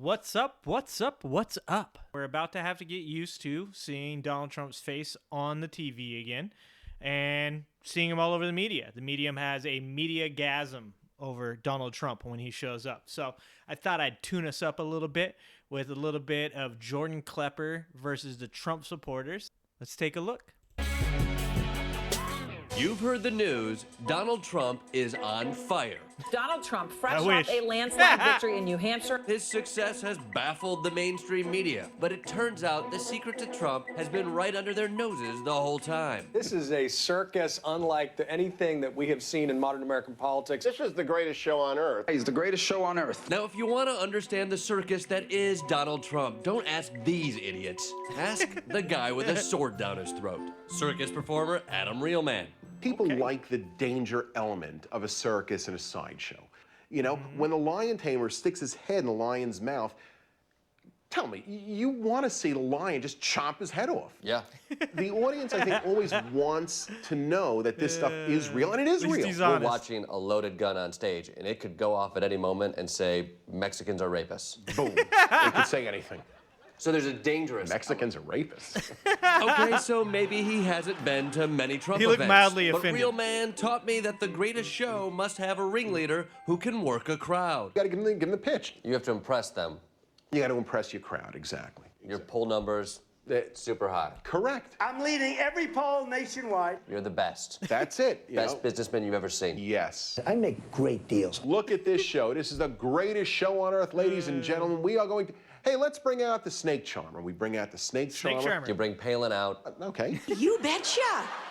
What's up? What's up? What's up? We're about to have to get used to seeing Donald Trump's face on the TV again and seeing him all over the media. The medium has a media-gasm over Donald Trump when he shows up. So I thought I'd tune us up a little bit with a little bit of Jordan Klepper versus the Trump supporters. Let's take a look. You've heard the news. Donald Trump is on fire. Donald Trump, fresh off a landslide victory in New Hampshire. His success has baffled the mainstream media, but it turns out the secret to Trump has been right under their noses the whole time. This is a circus unlike anything that we have seen in modern American politics. This is the greatest show on earth. He's the greatest show on earth. Now, if you want to understand the circus that is Donald Trump, don't ask these idiots. Ask the guy with a sword down his throat. Circus performer Adam Reelman. People like the danger element of a circus and a sideshow. You know, when the lion tamer sticks his head in the lion's mouth, tell me, you want to see the lion just chomp his head off. Yeah. The audience, I think, always wants to know that this stuff is real, and it is real. We're watching a loaded gun on stage, and it could go off at any moment and say, Mexicans are rapists. Boom. It could say anything. So there's a dangerous... Mexicans are rapists. Okay, so maybe he hasn't been to many Trump He events. looked mildly but offended. Real Man taught me that the greatest show must have a ringleader who can work a crowd. You got to give them the pitch. You have to impress them. You got to impress your crowd, exactly. Your poll numbers, super high. Correct. I'm leading every poll nationwide. You're the best. That's it. Best businessman you've ever seen. Yes. I make great deals. Look at this show. This is the greatest show on earth, ladies and gentlemen. We are going to... Hey, let's bring out the snake charmer. We bring out the snake charmer. You bring Palin out. Okay. You betcha.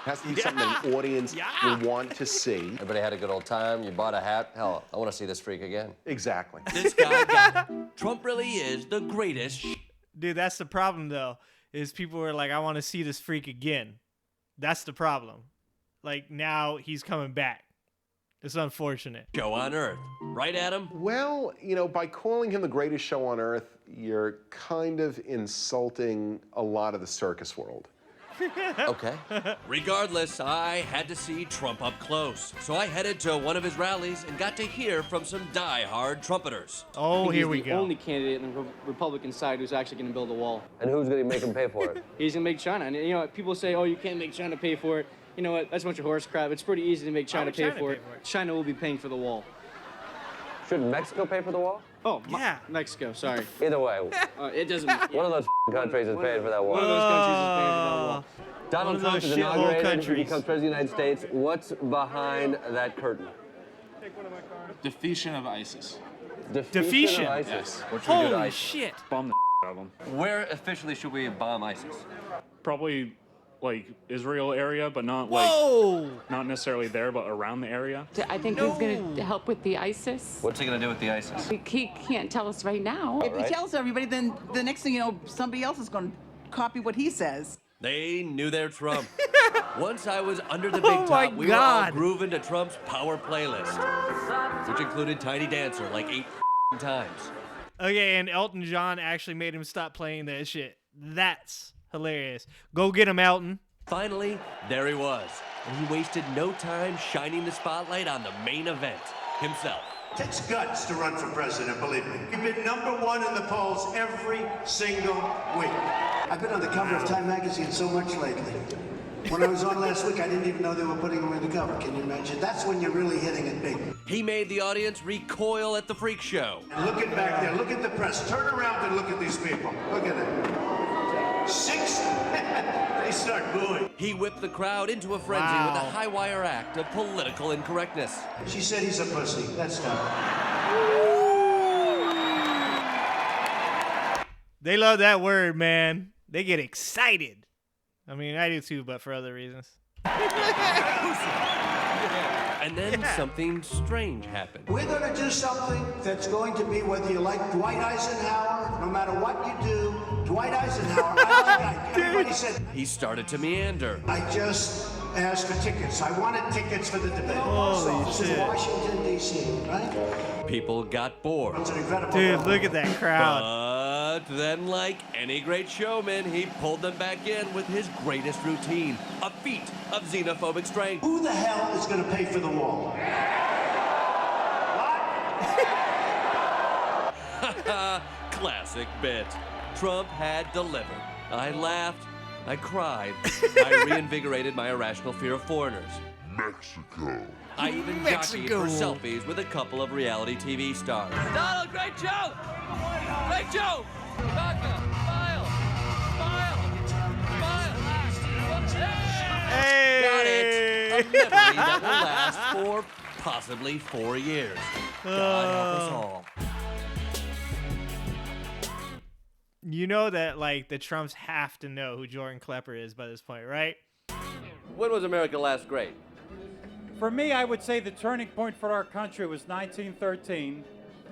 Has to be something the audience will want to see. Everybody had a good old time. You bought a hat. Hell, I want to see this freak again. Exactly. This guy got it. Trump really is the greatest. Dude, that's the problem, though, is people were like, I want to see this freak again. That's the problem. Like, now he's coming back. It's unfortunate. Show on earth. Right, Adam? Well, you know, by calling him the greatest show on earth, you're kind of insulting a lot of the circus world. Okay. Regardless, I had to see Trump up close. So I headed to one of his rallies and got to hear from some die-hard trumpeters. Oh, here we He's the go. only candidate on the Republican side who's actually going to build a wall. And who's going to make him pay for it? He's going to make China. And, you know, people say, oh, you can't make China pay for it. You know what? That's a bunch of horse crap. It's pretty easy to make China pay for it. China will be paying for the wall. Shouldn't Mexico pay for the wall? Oh, yeah. Mexico, sorry. Either way, It doesn't... one of those countries is paying for that wall. One of those countries is paying for that wall. Donald Trump is inaugurated, he becomes president of the United States. What's behind that curtain? Defeation of ISIS. Defeation? Of ISIS. Yes. What should we do to Holy ISIS? shit. Bomb the out of them. Where officially should we bomb ISIS? Probably like Israel area, but not Whoa! not necessarily there, but around the area. I think he's going to help with the ISIS. What's he going to do with the ISIS? He can't tell us right now. If he tells everybody, then the next thing you know, somebody else is going to copy what he says. They knew their Trump. Once I was under the big top, we were all grooving to Trump's power playlist, which included Tiny Dancer like 8 times. Okay, and Elton John actually made him stop playing that shit. That's hilarious. Go get him, Elton. Finally, there he was. And he wasted no time shining the spotlight on the main event, himself. It takes guts to run for president, believe me. You've been #1 in the polls every single week. I've been on the cover of Time magazine so much lately. When I was on last week, I didn't even know they were putting him on the cover. Can you imagine? That's when you're really hitting it big. He made the audience recoil at the freak show. And look at back there. Look at the press. Turn around and look at these people. Look at them. 6. They start booing. He whipped the crowd into a frenzy with a high-wire act of political incorrectness. She said he's a pussy. That's done. They love that word, man. They get excited. I mean, I do too, but for other reasons. And then something strange happened. We're going to do something that's going to be, whether you like Dwight Eisenhower, no matter what you do, Dwight Eisenhower, everybody said... He started to meander. I just asked for tickets. I wanted tickets for the debate. Holy this is Washington, D.C., right? People got bored. Dude, look at that crowd. But then, like any great showman, he pulled them back in with his greatest routine, a feat of xenophobic strength. Who the hell is going to pay for the wall? What? Classic bit. Trump had delivered. I laughed. I cried. I reinvigorated my irrational fear of foreigners. Mexico. I even jockeyed for selfies with a couple of reality TV stars. Donald, great joke! Great joke! Maga, smile! Hey! Got it! A memory that will last for possibly 4 years. God help us all. You know that, like, the Trumps have to know who Jordan Klepper is by this point, right? When was America last great? For me, I would say the turning point for our country was 1913,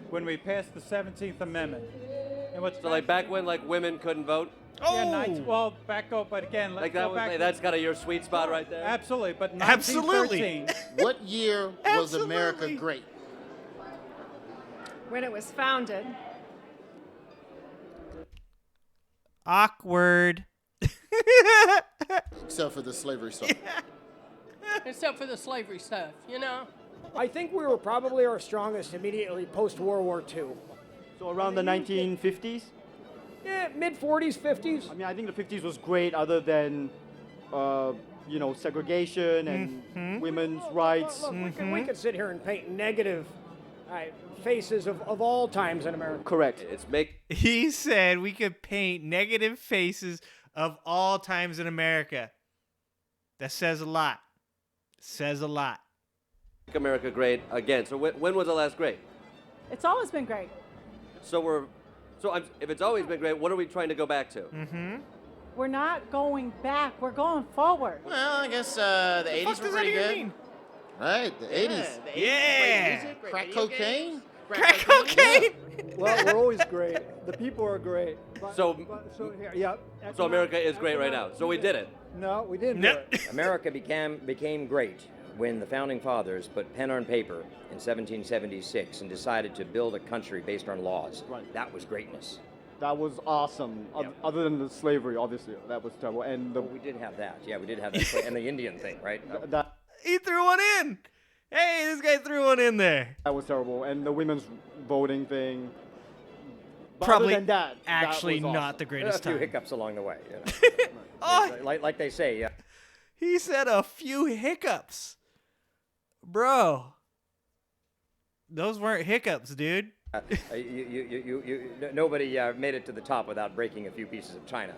when we passed the 17th Amendment. And what's So, like, back when, like, women couldn't vote? Yeah, well, back up, but again, let's Like, go back. that's kind of your sweet spot right there? Absolutely, but 1913. What year was America great? When it was founded. Awkward. Except for the slavery stuff. Except for the slavery stuff, you know? I think we were probably our strongest immediately post-World War II. So around the 1950s? Yeah, mid-40s, 50s. I mean, I think the 50s was great other than, you know, segregation and women's rights. Look, we could sit here and paint negative faces of all times in America. Correct. He said we could paint negative faces of all times in America. That says a lot. Says a lot. Make America great again. So when was the last great? It's always been great. If it's always been great, what are we trying to go back to? We're not going back. We're going forward. Well, I guess the 80s were pretty good. Right, the 80s. Yeah. Crack cocaine? Crack cocaine? Well, we're always great. The people are great. So So America is great right now. So we did it. No, we didn't do it. America became great when the Founding Fathers put pen on paper in 1776 and decided to build a country based on laws. Right. That was greatness. That was awesome. Yeah. Other than the slavery, obviously, that was terrible. And we did have that. Yeah, we did have that. And the Indian thing, right? He threw one in. Hey, this guy threw one in there. That was terrible. And the women's voting thing. But Probably other than that, actually that was not awesome. the greatest A few time. hiccups along the way. You know? like they say, yeah. He said a few hiccups. Bro. Those weren't hiccups, dude. Nobody made it to the top without breaking a few pieces of china.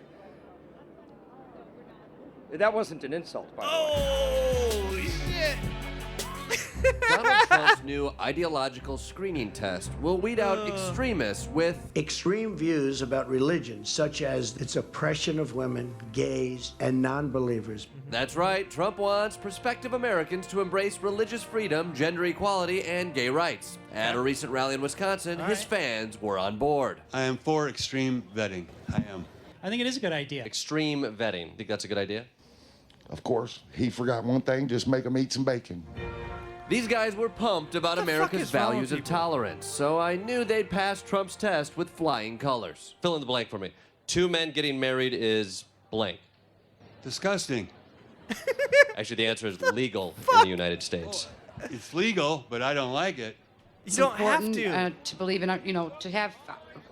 That wasn't an insult, by the way. Oh, shit. Donald Trump's new ideological screening test will weed out extremists with extreme views about religion, such as its oppression of women, gays, and non-believers. That's right, Trump wants prospective Americans to embrace religious freedom, gender equality, and gay rights. At a recent rally in Wisconsin, his fans were on board. I am for extreme vetting. I am. I think it is a good idea. Extreme vetting. Think that's a good idea? Of course, he forgot one thing, just make him eat some bacon. These guys were pumped about America's values of tolerance, so I knew they'd pass Trump's test with flying colors. Fill in the blank for me. 2 men getting married is blank. Disgusting. Actually, the answer is legal in the United States. It's legal, but I don't like it. You don't have to. To believe in, you know, to have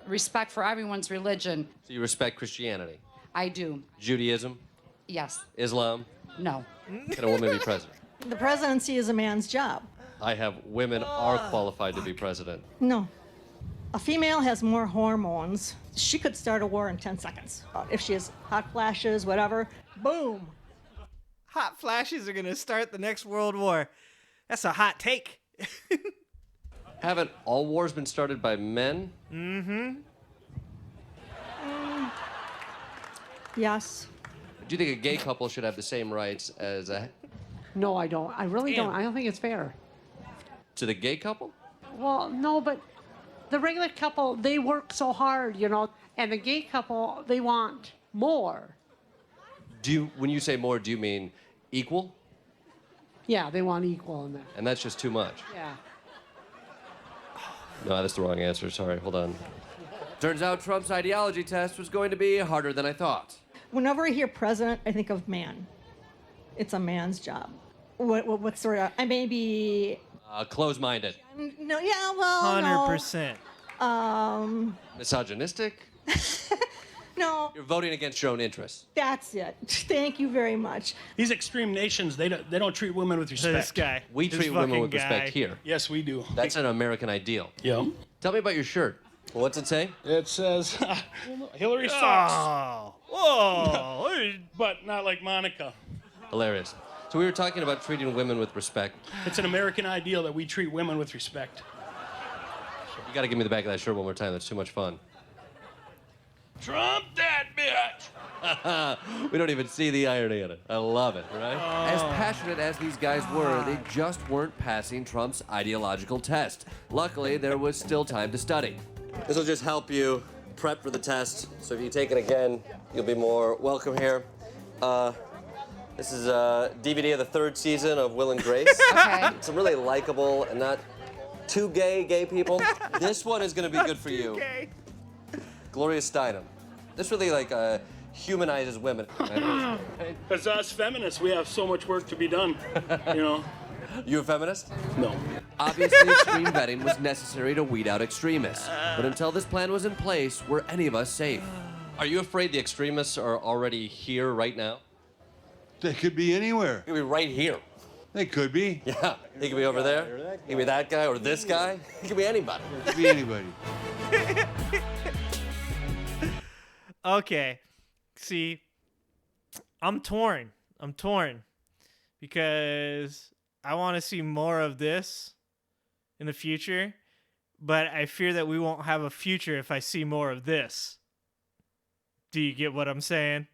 respect for everyone's religion. So you respect Christianity? I do. Judaism? Yes. Islam? No. Can a woman be president? The presidency is a man's job. I have women are qualified to be president. No. A female has more hormones. She could start a war in 10 seconds. If she has hot flashes, whatever, boom. Hot flashes are going to start the next World War. That's a hot take. Haven't all wars been started by men? Yes. Do you think a gay couple should have the same rights as a... No, I don't. I really don't. I don't think it's fair. To the gay couple? Well, no, but the regular couple, they work so hard, you know, and the gay couple, they want more. When you say more, do you mean equal? Yeah, they want equal in that. And that's just too much. Yeah. No, that's the wrong answer. Sorry, hold on. Turns out Trump's ideology test was going to be harder than I thought. Whenever I hear president, I think of man. It's a man's job. What sort of, I may be... Close-minded. No, yeah, well, 100%. Misogynistic? No, You're voting against your own interests. that's it. Thank you very much. These extreme nations, they don't treat women with respect. This guy. We This treat women fucking with respect guy. here. Yes, we do. That's an American ideal. Yeah. Tell me about your shirt. What's it say? It says, Hillary sucks. Oh, whoa. But not like Monica. Hilarious. So we were talking about treating women with respect. It's an American ideal that we treat women with respect. You got to give me the back of that shirt one more time. That's too much fun. Trump that bitch. We don't even see the irony in it. I love it, right? As passionate as these guys were, they just weren't passing Trump's ideological test. Luckily, there was still time to study. This will just help you prep for the test. So if you take it again, you'll be more welcome here. This is a DVD of the 3rd season of Will and Grace. Okay. Some really likable and not too gay people. This one is going to be good for you. Gay. Gloria Steinem. This really humanizes women. As us feminists, we have so much work to be done, you know. You a feminist? No. Obviously, extreme vetting was necessary to weed out extremists. But until this plan was in place, were any of us safe? Are you afraid the extremists are already here right now? They could be anywhere. They could be right here. They could be. Yeah, he could be over there. He could be that guy or this guy. He could be anybody. Could be anybody. Okay. See, I'm torn. Because I want to see more of this in the future, but I fear that we won't have a future if I see more of this. Do you get what I'm saying?